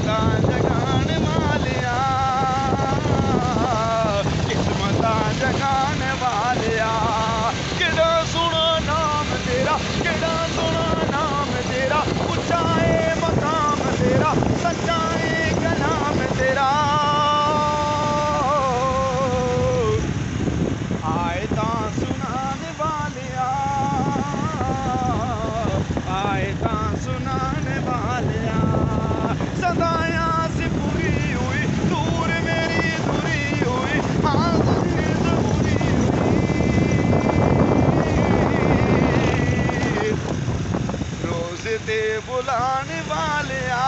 किस्मतां जगाण वालिया, किस्मतां जगाण वालिया। केड़ा सोहना नाम तेरा, केड़ा सोहना नाम तेरा, उच्चा है मकाम तेरा, सच्चा है कलाम तेरा। आए तां सुनाने वालिया, आए तां सुनाने वालिया। सदाया से पूरी हुई, दूर मेरी दूरी हुई, हाँ दूरी हुई। रोज ते बुलाने वालिया,